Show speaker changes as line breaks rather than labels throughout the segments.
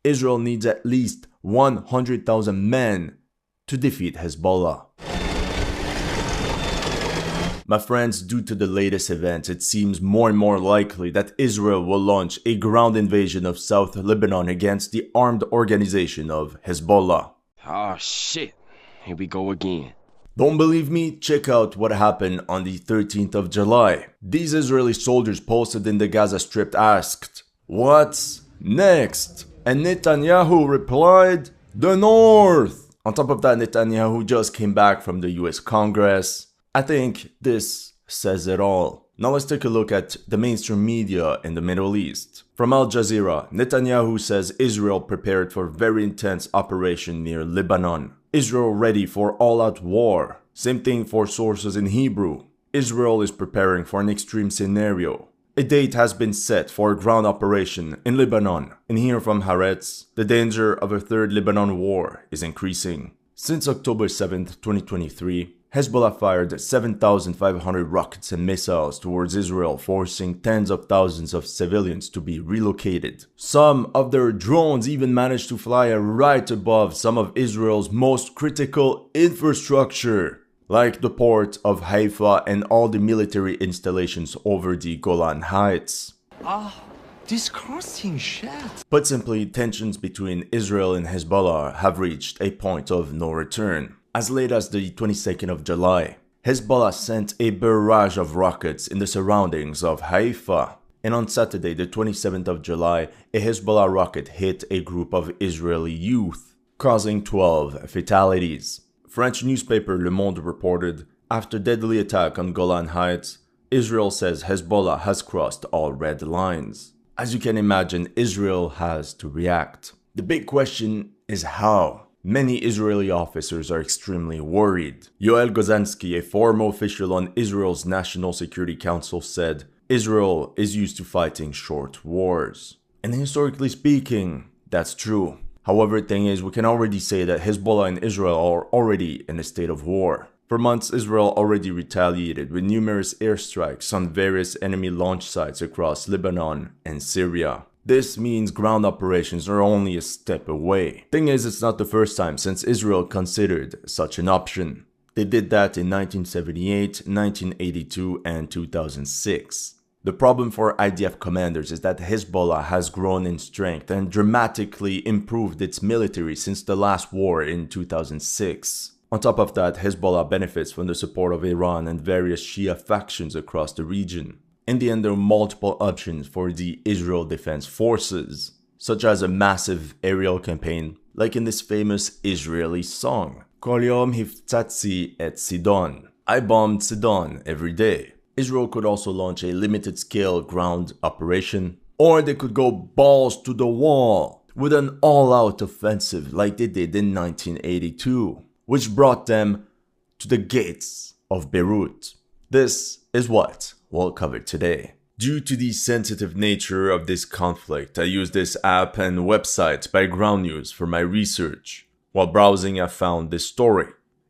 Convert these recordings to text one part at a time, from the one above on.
Israel needs at least 100,000 men to defeat Hezbollah. My friends, due to the latest events, it seems more and more likely that Israel will launch a ground invasion of South Lebanon against the armed organization of Hezbollah.
Oh shit, here we go again.
Don't believe me? Check out what happened on the 13th of July. These Israeli soldiers posted in the Gaza Strip asked, "What's next?" And Netanyahu replied, "The North." On top of that, Netanyahu just came back from the US Congress. I think this says it all. Now let's take a look at the mainstream media in the Middle East. From Al Jazeera, Netanyahu says Israel prepared for very intense operation near Lebanon. Israel ready for all-out war. Same thing for sources in Hebrew. Israel is preparing for an extreme scenario. A date has been set for a ground operation in Lebanon. And here from Haaretz, the danger of a third Lebanon war is increasing. Since October 7th, 2023, Hezbollah fired 7,500 rockets and missiles towards Israel, forcing tens of thousands of civilians to be relocated. Some of their drones even managed to fly right above some of Israel's most critical infrastructure, like the port of Haifa and all the military installations over the Golan Heights.
Disgusting shit.
Put simply, tensions between Israel and Hezbollah have reached a point of no return. As late as the 22nd of July, Hezbollah sent a barrage of rockets in the surroundings of Haifa. And on Saturday, the 27th of July, a Hezbollah rocket hit a group of Israeli youth, causing 12 fatalities. French newspaper Le Monde reported, after deadly attack on Golan Heights, Israel says Hezbollah has crossed all red lines. As you can imagine, Israel has to react. The big question is how. Many Israeli officers are extremely worried. Yoel Gozansky, a former official on Israel's National Security Council, said, Israel is used to fighting short wars. And historically speaking, that's true. However, the thing is, we can already say that Hezbollah and Israel are already in a state of war. For months, Israel already retaliated with numerous airstrikes on various enemy launch sites across Lebanon and Syria. This means ground operations are only a step away. Thing is, it's not the first time since Israel considered such an option. They did that in 1978, 1982, and 2006. The problem for IDF commanders is that Hezbollah has grown in strength and dramatically improved its military since the last war in 2006. On top of that, Hezbollah benefits from the support of Iran and various Shia factions across the region. In the end, there are multiple options for the Israel Defense Forces, such as a massive aerial campaign, like in this famous Israeli song, Kol Yom Hiftzatzi et Sidon. I bombed Sidon every day. Israel could also launch a limited-scale ground operation, or they could go balls to the wall with an all-out offensive like they did in 1982, which brought them to the gates of Beirut. This is what we'll cover today. Due to the sensitive nature of this conflict, I used this app and website by Ground News for my research. While browsing, I found this story.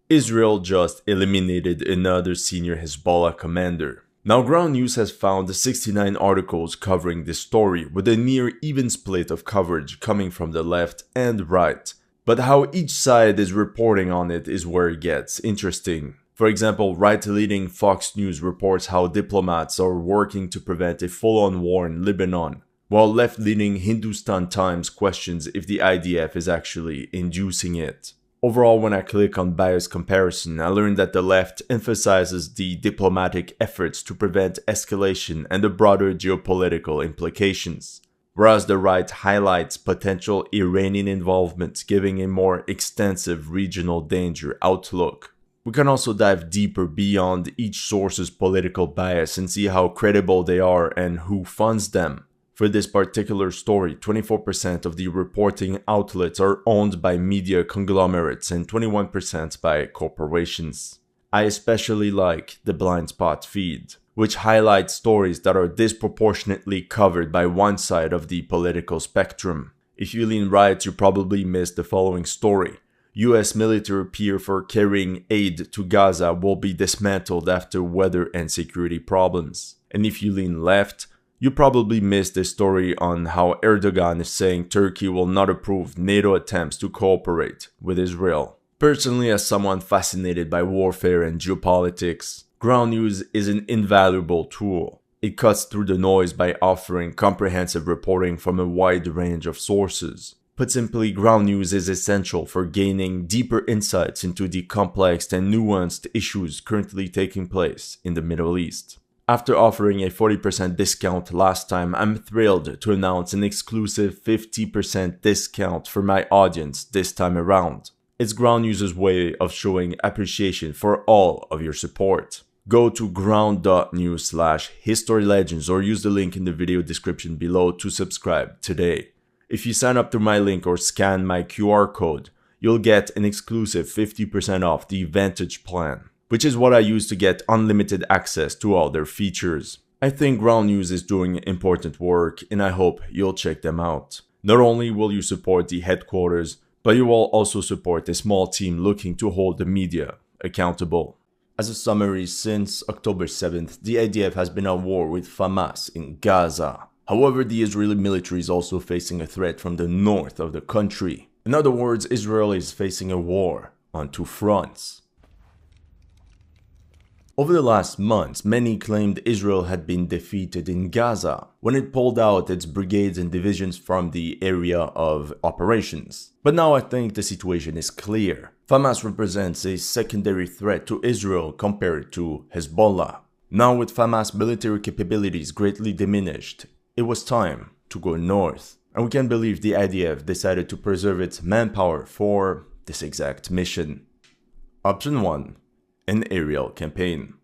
Israel just eliminated another senior Hezbollah commander. Now, Ground News has found 69 articles covering this story, with a near even split of coverage coming from the left and right. But how each side is reporting on it is where it gets interesting. For example, right-leaning Fox News reports how diplomats are working to prevent a full-on war in Lebanon, while left-leaning Hindustan Times questions if the IDF is actually inducing it. Overall, when I click on bias comparison, I learned that the left emphasizes the diplomatic efforts to prevent escalation and the broader geopolitical implications, whereas the right highlights potential Iranian involvement, giving a more extensive regional danger outlook. We can also dive deeper beyond each source's political bias and see how credible they are and who funds them. For this particular story, 24% of the reporting outlets are owned by media conglomerates and 21% by corporations. I especially like the blind spot feed, which highlights stories that are disproportionately covered by one side of the political spectrum. If you lean right, you probably missed the following story. US military pier for carrying aid to Gaza will be dismantled after weather and security problems. And if you lean left, You probably missed a story on how Erdogan is saying Turkey will not approve NATO attempts to cooperate with Israel. Personally, as someone fascinated by warfare and geopolitics, ground news is an invaluable tool. It cuts through the noise by offering comprehensive reporting from a wide range of sources. Put simply, ground news is essential for gaining deeper insights into the complex and nuanced issues currently taking place in the Middle East. After offering a 40% discount last time, I'm thrilled to announce an exclusive 50% discount for my audience this time around. It's Ground News's way of showing appreciation for all of your support. Go to ground.news/historylegends or use the link in the video description below to subscribe today. If you sign up through my link or scan my QR code, you'll get an exclusive 50% off the Vantage plan, which is what I use to get unlimited access to all their features. I think Ground News is doing important work and I hope you'll check them out. Not only will you support the headquarters, but you will also support a small team looking to hold the media accountable. As a summary, since October 7th, the IDF has been at war with Hamas in Gaza. However, the Israeli military is also facing a threat from the north of the country. In other words, Israel is facing a war on two fronts. Over the last months, many claimed Israel had been defeated in Gaza when it pulled out its brigades and divisions from the area of operations. But now I think the situation is clear. Hamas represents a secondary threat to Israel compared to Hezbollah. Now with Hamas military capabilities greatly diminished, it was time to go north. And we can believe the IDF decided to preserve its manpower for this exact mission. Option 1. An aerial campaign.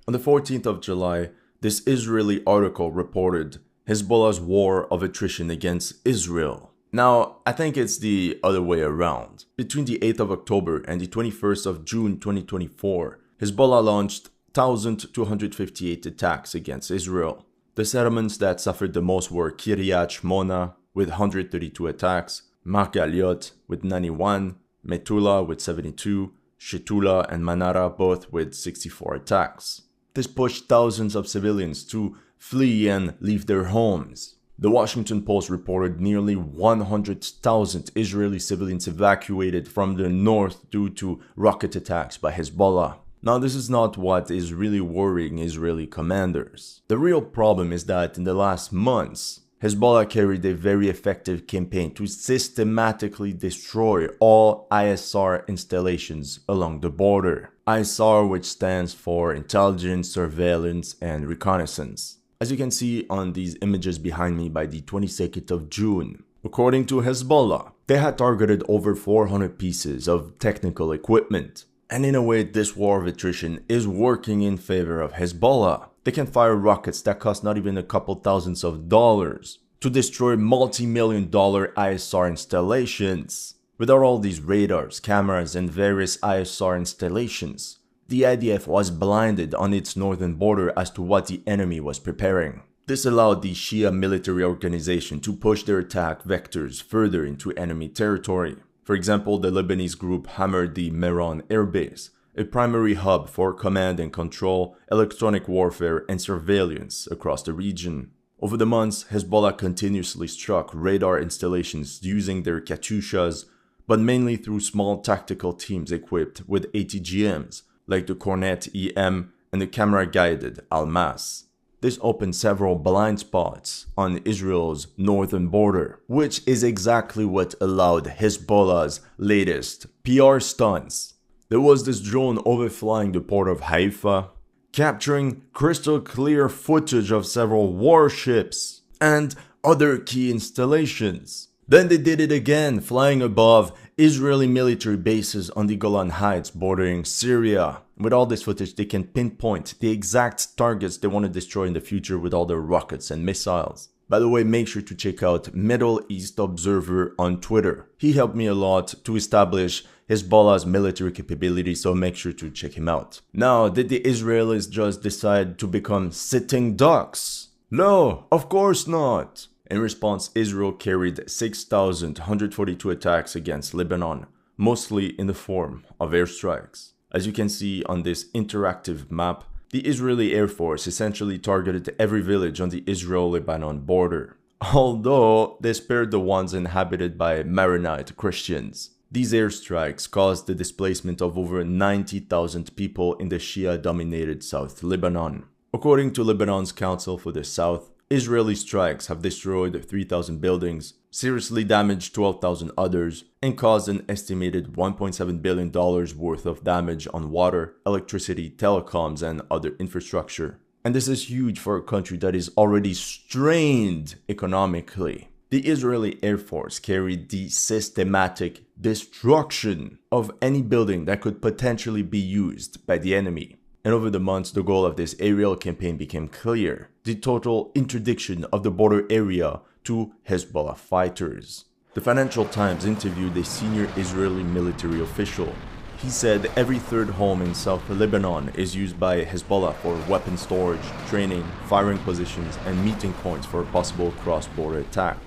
On the 14th of July, this Israeli article reported Hezbollah's war of attrition against Israel. Now, I think it's the other way around. Between the 8th of October and the 21st of June 2024, Hezbollah launched 1,258 attacks against Israel. The settlements that suffered the most were Kiryat Shmona with 132 attacks, Margaliot with 91, Metula with 72, Shetula and Manara both with 64 attacks. This pushed thousands of civilians to flee and leave their homes. The Washington Post reported nearly 100,000 Israeli civilians evacuated from the north due to rocket attacks by Hezbollah. Now, this is not what is really worrying Israeli commanders. The real problem is that in the last months, Hezbollah carried a very effective campaign to systematically destroy all ISR installations along the border. ISR, which stands for Intelligence, Surveillance, and Reconnaissance. As you can see on these images behind me by the 22nd of June, according to Hezbollah, they had targeted over 400 pieces of technical equipment. And in a way, this war of attrition is working in favor of Hezbollah. They can fire rockets that cost not even a couple thousands of dollars to destroy multi-million-dollar ISR installations. Without all these radars, cameras, and various ISR installations, the IDF was blinded on its northern border as to what the enemy was preparing. This allowed the Shia military organization to push their attack vectors further into enemy territory. For example, the Lebanese group hammered the Meron Air Base, a primary hub for command and control, electronic warfare, and surveillance across the region. Over the months, Hezbollah continuously struck radar installations using their Katyushas, but mainly through small tactical teams equipped with ATGMs, like the Cornet EM and the camera-guided Almas. This opened several blind spots on Israel's northern border, which is exactly what allowed Hezbollah's latest PR stunts. There was this drone overflying the port of Haifa, capturing crystal clear footage of several warships and other key installations. Then they did it again, flying above Israeli military bases on the Golan Heights bordering Syria. With all this footage, they can pinpoint the exact targets they want to destroy in the future with all their rockets and missiles. By the way, make sure to check out Middle East Observer on Twitter. He helped me a lot to establish Hezbollah's military capability, so make sure to check him out. Now, did the Israelis just decide to become sitting ducks? No, of course not. In response, Israel carried 6,142 attacks against Lebanon, mostly in the form of airstrikes. As you can see on this interactive map, The Israeli Air Force essentially targeted every village on the Israel-Lebanon border, although they spared the ones inhabited by Maronite Christians. These airstrikes caused the displacement of over 90,000 people in the Shia-dominated South Lebanon. According to Lebanon's Council for the South, Israeli strikes have destroyed 3,000 buildings, seriously damaged 12,000 others, and caused an estimated $1.7 billion worth of damage on water, electricity, telecoms, and other infrastructure. And this is huge for a country that is already strained economically. The Israeli Air Force carried the systematic destruction of any building that could potentially be used by the enemy. And over the months, the goal of this aerial campaign became clear: the total interdiction of the border area to Hezbollah fighters. The Financial Times interviewed a senior Israeli military official. He said every third home in South Lebanon is used by Hezbollah for weapon storage, training, firing positions, and meeting points for a possible cross-border attack.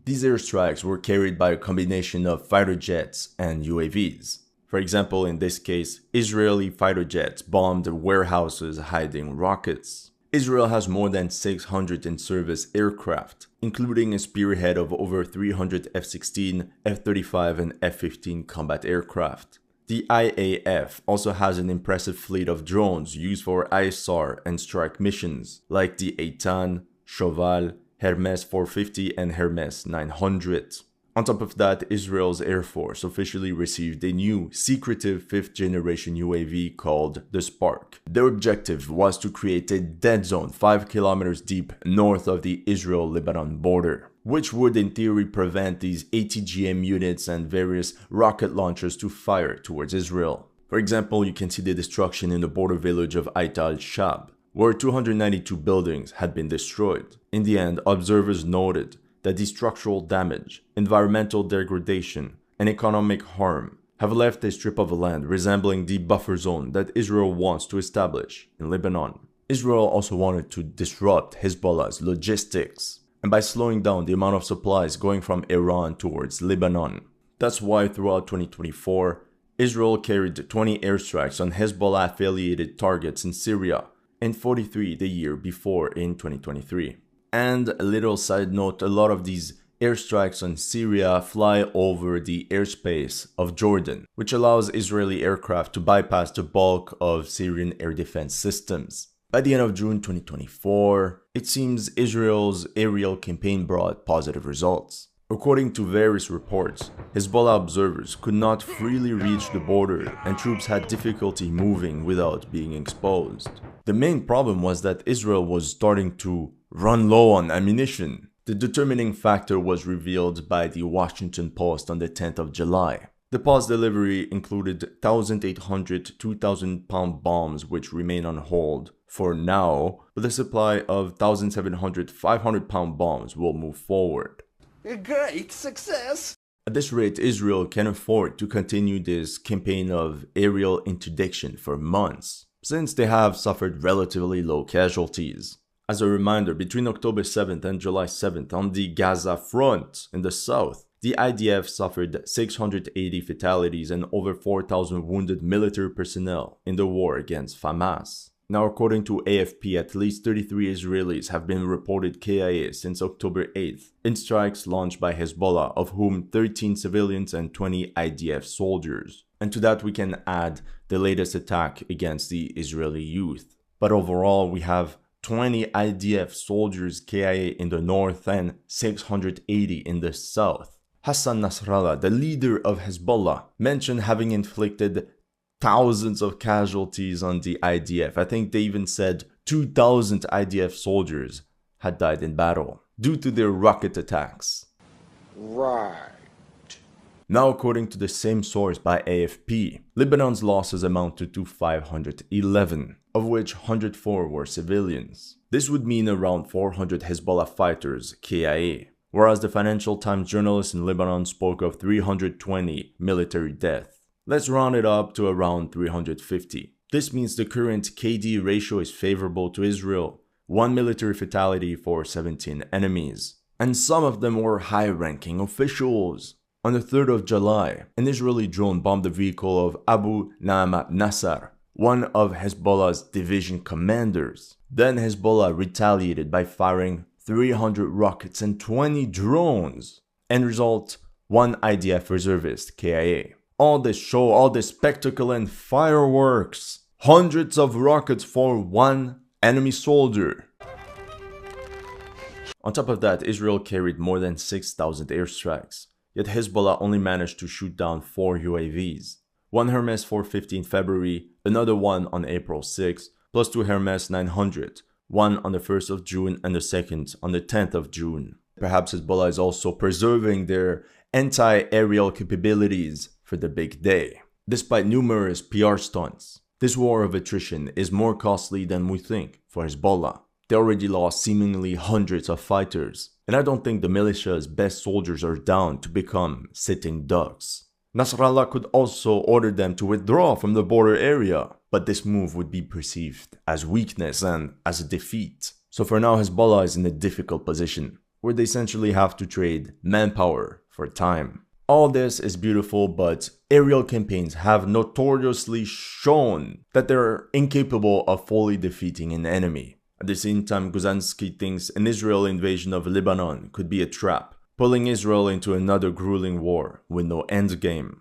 These airstrikes were carried by a combination of fighter jets and UAVs. For example, in this case, Israeli fighter jets bombed warehouses hiding rockets. Israel has more than 600 in-service aircraft, including a spearhead of over 300 F-16, F-35, and F-15 combat aircraft. The IAF also has an impressive fleet of drones used for ISR and strike missions, like the Eitan, Shoval, Hermes 450, and Hermes 900. On top of that, Israel's Air Force officially received a new, secretive 5th-generation UAV called the Spark. Their objective was to create a dead zone 5 kilometers deep north of the Israel-Lebanon border, which would in theory prevent these ATGM units and various rocket launchers to fire towards Israel. For example, you can see the destruction in the border village of Ait al-Shab, where 292 buildings had been destroyed. In the end, observers noted that the structural damage, environmental degradation, and economic harm have left a strip of land resembling the buffer zone that Israel wants to establish in Lebanon. Israel also wanted to disrupt Hezbollah's logistics, and by slowing down the amount of supplies going from Iran towards Lebanon. That's why throughout 2024, Israel carried 20 airstrikes on Hezbollah-affiliated targets in Syria, and 43 the year before in 2023. And a little side note, a lot of these airstrikes on Syria fly over the airspace of Jordan, which allows Israeli aircraft to bypass the bulk of Syrian air defense systems. By the end of June 2024, it seems Israel's aerial campaign brought positive results. According to various reports, Hezbollah observers could not freely reach the border and troops had difficulty moving without being exposed. The main problem was that Israel was starting to run low on ammunition. The determining factor was revealed by the Washington Post on the 10th of July. The pause delivery included 1,800 2,000-pound bombs which remain on hold for now, but the supply of 1,700 500-pound bombs will move forward.
A great success!
At this rate, Israel can afford to continue this campaign of aerial interdiction for months, since they have suffered relatively low casualties. As a reminder, between October 7th and July 7th on the Gaza front in the south, the IDF suffered 680 fatalities and over 4,000 wounded military personnel in the war against Hamas. Now, according to AFP, at least 33 Israelis have been reported KIA since October 8th in strikes launched by Hezbollah, of whom 13 civilians and 20 IDF soldiers. And to that we can add the latest attack against the Israeli youth. But overall, we have 20 IDF soldiers KIA in the north and 680 in the south. Hassan Nasrallah, the leader of Hezbollah, mentioned having inflicted thousands of casualties on the IDF. I think they even said 2,000 IDF soldiers had died in battle due to their rocket attacks.
Right.
Now, according to the same source by AFP, Lebanon's losses amounted to 511, of which 104 were civilians. This would mean around 400 Hezbollah fighters KIA, whereas the Financial Times journalist in Lebanon spoke of 320 military deaths. Let's round it up to around 350. This means the current KD ratio is favorable to Israel, 1 military fatality for 17 enemies. And some of them were high-ranking officials. On the 3rd of July, an Israeli drone bombed the vehicle of Abu Naamat Nassar, one of Hezbollah's division commanders. Then Hezbollah retaliated by firing 300 rockets and 20 drones. End result, one IDF reservist, KIA. All this show, all this spectacle and fireworks. Hundreds of rockets for one enemy soldier. On top of that, Israel carried more than 6,000 airstrikes. Yet Hezbollah only managed to shoot down 4 UAVs. One Hermes 450 in February, another one on April 6, plus 2 Hermes 900, one on the 1st of June and the second on the 10th of June. Perhaps Hezbollah is also preserving their anti-aerial capabilities for the big day. Despite numerous PR stunts, this war of attrition is more costly than we think for Hezbollah. They already lost seemingly hundreds of fighters, and I don't think the militia's best soldiers are down to become sitting ducks. Nasrallah could also order them to withdraw from the border area, but this move would be perceived as weakness and as a defeat. So for now, Hezbollah is in a difficult position, where they essentially have to trade manpower for time. All this is beautiful, but aerial campaigns have notoriously shown that they're incapable of fully defeating an enemy. At the same time, Guzanski thinks an Israeli invasion of Lebanon could be a trap, pulling Israel into another grueling war with no endgame.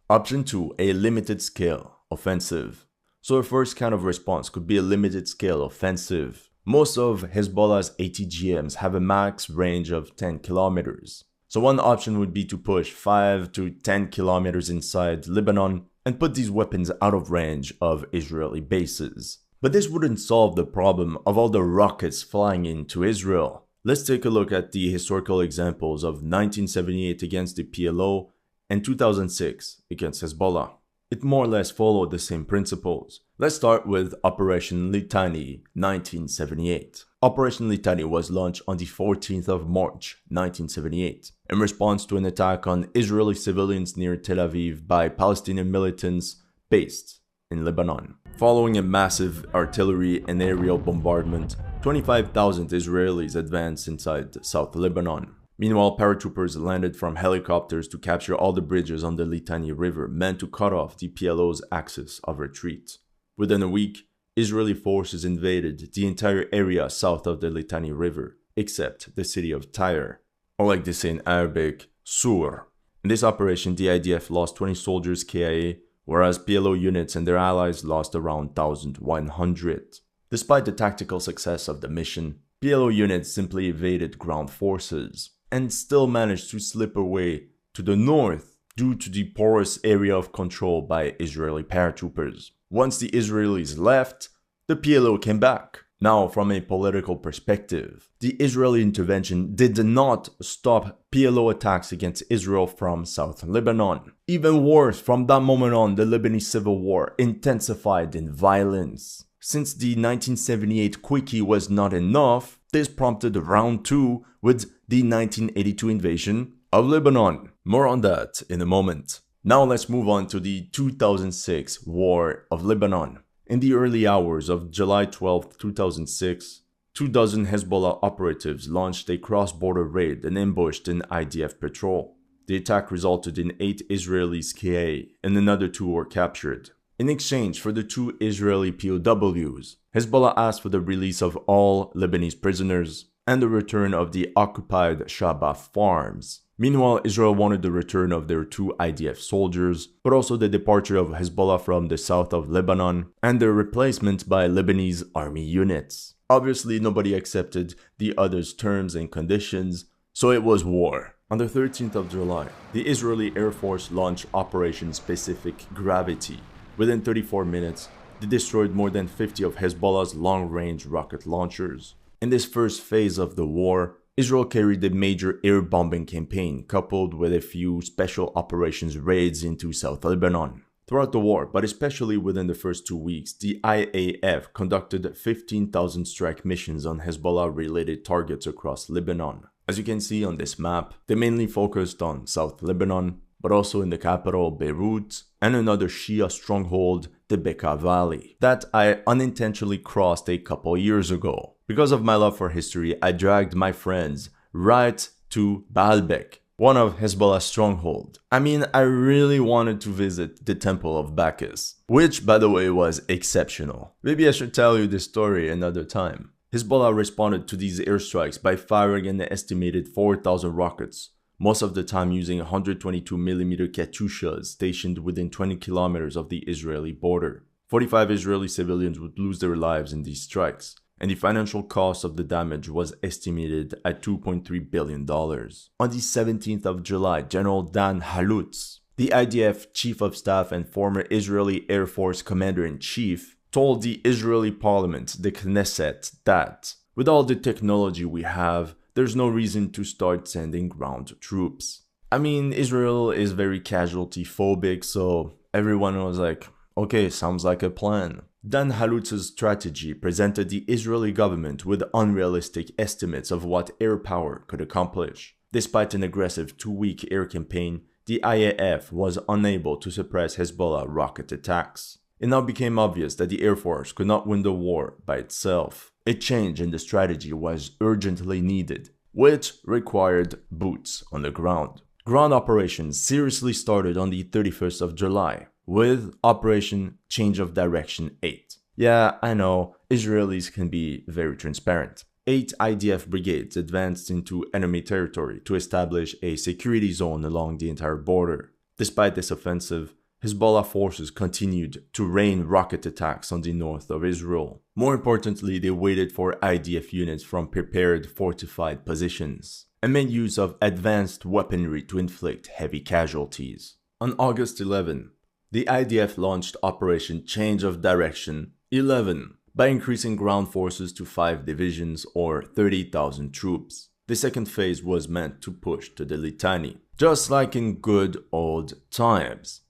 Option 2, a limited scale offensive. So a first kind of response could be a limited scale offensive. Most of Hezbollah's ATGMs have a max range of 10 kilometers. So one option would be to push 5 to 10 kilometers inside Lebanon and put these weapons out of range of Israeli bases. But this wouldn't solve the problem of all the rockets flying into Israel. Let's take a look at the historical examples of 1978 against the PLO and 2006 against Hezbollah. It more or less followed the same principles. Let's start with Operation Litani 1978. Operation Litani was launched on the 14th of March 1978 in response to an attack on Israeli civilians near Tel Aviv by Palestinian militants based in Lebanon. Following a massive artillery and aerial bombardment, 25,000 Israelis advanced inside South Lebanon. Meanwhile, paratroopers landed from helicopters to capture all the bridges on the Litani River, meant to cut off the PLO's axis of retreat. Within a week, Israeli forces invaded the entire area south of the Litani River, except the city of Tyre, or like they say in Arabic, Sur. In this operation, the IDF lost 20 soldiers KIA, whereas PLO units and their allies lost around 1,100. Despite the tactical success of the mission, PLO units simply evaded ground forces and still managed to slip away to the north due to the porous area of control by Israeli paratroopers. Once the Israelis left, the PLO came back. Now, from a political perspective, the Israeli intervention did not stop PLO attacks against Israel from South Lebanon. Even worse, from that moment on, the Lebanese civil war intensified in violence. Since the 1978 quickie was not enough, this prompted round 2 with the 1982 invasion of Lebanon. More on that in a moment. Now let's move on to the 2006 War of Lebanon. In the early hours of July 12, 2006, 24 Hezbollah operatives launched a cross-border raid and ambushed an IDF patrol. The attack resulted in 8 Israelis KIA and another 2 were captured. In exchange for the 2 Israeli POWs, Hezbollah asked for the release of all Lebanese prisoners and the return of the occupied Shaba farms. Meanwhile, Israel wanted the return of their 2 IDF soldiers, but also the departure of Hezbollah from the south of Lebanon and their replacement by Lebanese army units. Obviously, nobody accepted the other's terms and conditions, so it was war. On the 13th of July, the Israeli Air Force launched Operation Specific Gravity. Within 34 minutes, they destroyed more than 50 of Hezbollah's long-range rocket launchers. In this first phase of the war, Israel carried a major air bombing campaign coupled with a few special operations raids into South Lebanon. Throughout the war, but especially within the first 2 weeks, the IAF conducted 15,000 strike missions on Hezbollah-related targets across Lebanon. As you can see on this map, they mainly focused on South Lebanon, but also in the capital Beirut, and another Shia stronghold, the Bekaa Valley, that I unintentionally crossed a couple years ago. Because of my love for history, I dragged my friends right to Baalbek one of Hezbollah's strongholds. I mean, I really wanted to visit the Temple of Bacchus, which, by the way, was exceptional. Maybe I should tell you this story another time. Hezbollah responded to these airstrikes by firing an estimated 4,000 rockets, most of the time using 122mm Katyushas stationed within 20 kilometers of the Israeli border. 45 Israeli civilians would lose their lives in these strikes, and the financial cost of the damage was estimated at $2.3 billion. On the 17th of July, General Dan Halutz, the IDF chief of staff and former Israeli Air Force commander-in-chief, told the Israeli parliament, the Knesset, that with all the technology we have, there's no reason to start sending ground troops. I mean, Israel is very casualty phobic, so everyone was like, okay, sounds like a plan. Dan Halutz's strategy presented the Israeli government with unrealistic estimates of what air power could accomplish. Despite an aggressive 2-week air campaign, the IAF was unable to suppress Hezbollah rocket attacks. It now became obvious that the Air Force could not win the war by itself. A change in the strategy was urgently needed, which required boots on the ground. Ground operations seriously started on the 31st of July, with Operation Change of Direction 8. Yeah, I know, Israelis can be very transparent. 8 IDF brigades advanced into enemy territory to establish a security zone along the entire border. Despite this offensive, Hezbollah forces continued to rain rocket attacks on the north of Israel. More importantly, they waited for IDF units from prepared fortified positions and made use of advanced weaponry to inflict heavy casualties. On August 11, the IDF launched Operation Change of Direction 11 by increasing ground forces to 5 divisions or 30,000 troops. The second phase was meant to push to the Litani, just like in good old times.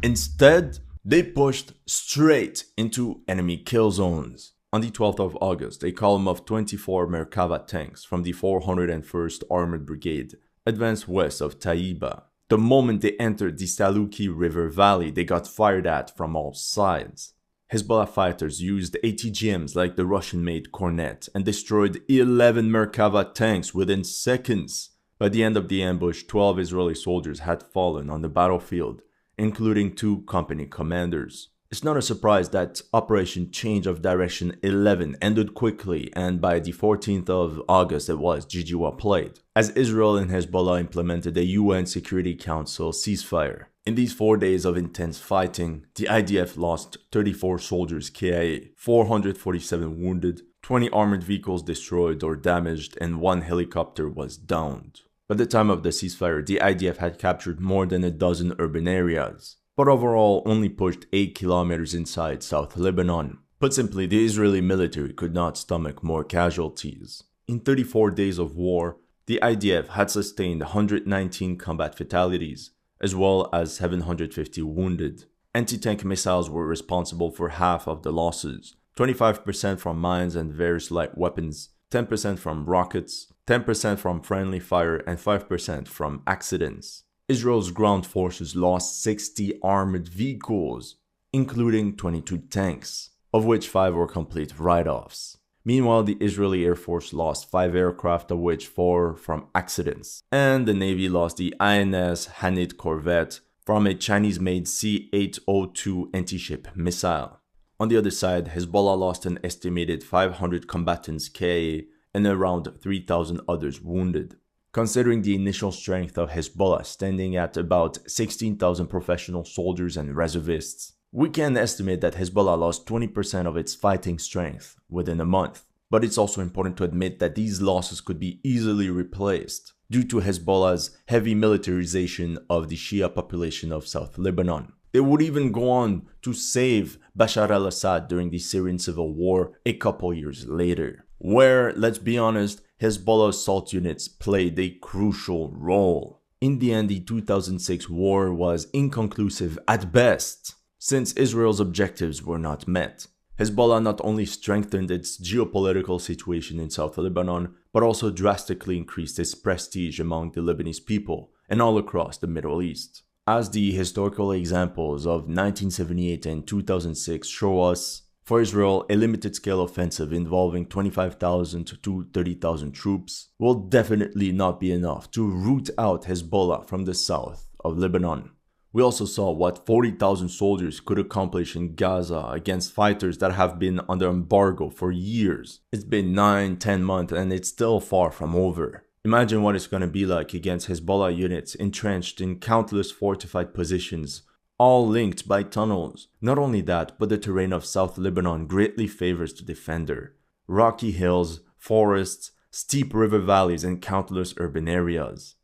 Instead, they pushed straight into enemy kill zones. On the 12th of August, a column of 24 Merkava tanks from the 401st Armored Brigade advanced west of Taiba. The moment they entered the Saluki River Valley, they got fired at from all sides. Hezbollah fighters used ATGMs like the Russian-made Kornet and destroyed 11 Merkava tanks within seconds. By the end of the ambush, 12 Israeli soldiers had fallen on the battlefield, including 2 company commanders. It's not a surprise that Operation Change of Direction 11 ended quickly, and by the 14th of August it was GG well played, as Israel and Hezbollah implemented a UN Security Council ceasefire. In these 4 days of intense fighting, the IDF lost 34 soldiers KIA, 447 wounded, 20 armored vehicles destroyed or damaged, and 1 helicopter was downed. By the time of the ceasefire, the IDF had captured more than a dozen urban areas, but overall only pushed 8 kilometers inside South Lebanon. Put simply, the Israeli military could not stomach more casualties. In 34 days of war, the IDF had sustained 119 combat fatalities, as well as 750 wounded. Anti-tank missiles were responsible for half of the losses, 25% from mines and various light weapons, 10% from rockets, 10% from friendly fire, and 5% from accidents. Israel's ground forces lost 60 armored vehicles, including 22 tanks, of which 5 were complete write-offs. Meanwhile, the Israeli Air Force lost 5 aircraft, of which 4 from accidents, and the Navy lost the INS Hanit corvette from a Chinese-made C-802 anti-ship missile. On the other side, Hezbollah lost an estimated 500 combatants KIA and around 3,000 others wounded. Considering the initial strength of Hezbollah standing at about 16,000 professional soldiers and reservists, we can estimate that Hezbollah lost 20% of its fighting strength within a month. But it's also important to admit that these losses could be easily replaced due to Hezbollah's heavy militarization of the Shia population of South Lebanon. They would even go on to save Bashar al-Assad during the Syrian civil war a couple years later, where, let's be honest, Hezbollah assault units played a crucial role. In the end, the 2006 war was inconclusive at best, since Israel's objectives were not met. Hezbollah not only strengthened its geopolitical situation in South Lebanon, but also drastically increased its prestige among the Lebanese people and all across the Middle East. As the historical examples of 1978 and 2006 show us, For Israel, a limited-scale offensive involving 25,000 to 30,000 troops will definitely not be enough to root out Hezbollah from the south of Lebanon. We also saw what 40,000 soldiers could accomplish in Gaza against fighters that have been under embargo for years. It's been 9-10 months and it's still far from over. Imagine what it's going to be like against Hezbollah units entrenched in countless fortified positions, all linked by tunnels. Not only that, but the terrain of South Lebanon greatly favors the defender. Rocky hills, forests, steep river valleys, and countless urban areas.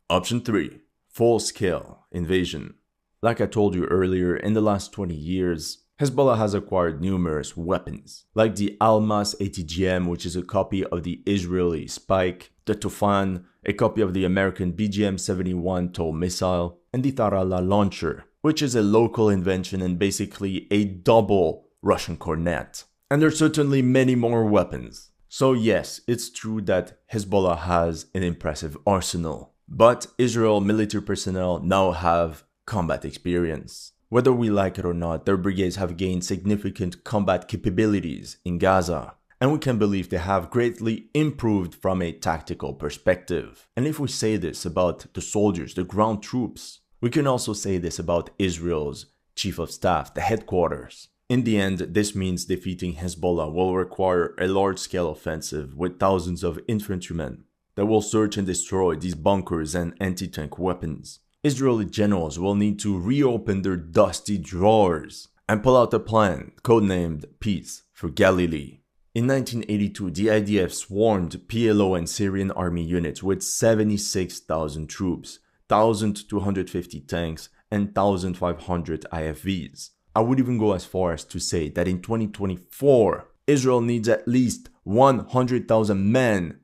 Option 3. Full-scale invasion. Like I told you earlier, in the last 20 years, Hezbollah has acquired numerous weapons, like the Almas ATGM, which is a copy of the Israeli Spike, the Tufan, a copy of the American BGM-71 TOW missile, and the Tarala launcher, which is a local invention and basically a double Russian cornet. And there's certainly many more weapons. So yes, it's true that Hezbollah has an impressive arsenal. But Israel military personnel now have combat experience. Whether we like it or not, their brigades have gained significant combat capabilities in Gaza, and we can believe they have greatly improved from a tactical perspective. And if we say this about the soldiers, the ground troops, we can also say this about Israel's chief of staff, the headquarters. In the end, this means defeating Hezbollah will require a large-scale offensive with thousands of infantrymen that will search and destroy these bunkers and anti-tank weapons. Israeli generals will need to reopen their dusty drawers and pull out a plan codenamed Peace for Galilee. In 1982, the IDF swarmed PLO and Syrian army units with 76,000 troops, 1,250 tanks, and 1,500 IFVs. I would even go as far as to say that in 2024, Israel needs at least 100,000 men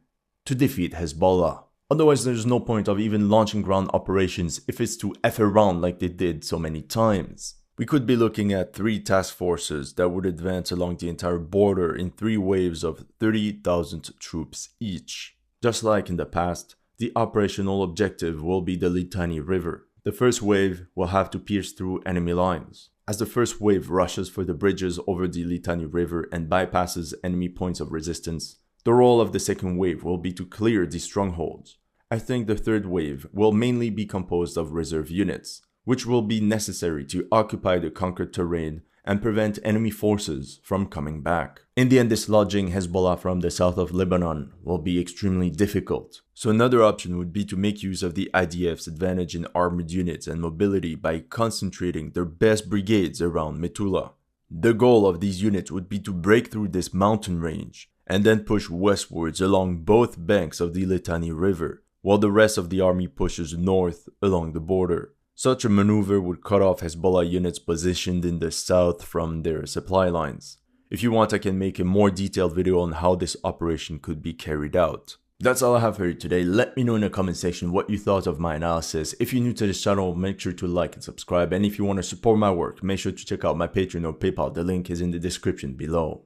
to defeat Hezbollah. Otherwise, there's no point of even launching ground operations if it's to F around like they did so many times. We could be looking at 3 task forces that would advance along the entire border in 3 waves of 30,000 troops each. Just like in the past, the operational objective will be the Litani River. The first wave will have to pierce through enemy lines. As the first wave rushes for the bridges over the Litani River and bypasses enemy points of resistance, the role of the second wave will be to clear these strongholds. I think the third wave will mainly be composed of reserve units, which will be necessary to occupy the conquered terrain and prevent enemy forces from coming back. In the end, dislodging Hezbollah from the south of Lebanon will be extremely difficult. So another option would be to make use of the IDF's advantage in armored units and mobility by concentrating their best brigades around Metula. The goal of these units would be to break through this mountain range and then push westwards along both banks of the Litani River, while the rest of the army pushes north along the border. Such a maneuver would cut off Hezbollah units positioned in the south from their supply lines. If you want, I can make a more detailed video on how this operation could be carried out. That's all I have for you today. Let me know in the comment section what you thought of my analysis. If you're new to this channel, make sure to like and subscribe. And if you want to support my work, make sure to check out my Patreon or PayPal. The link is in the description below.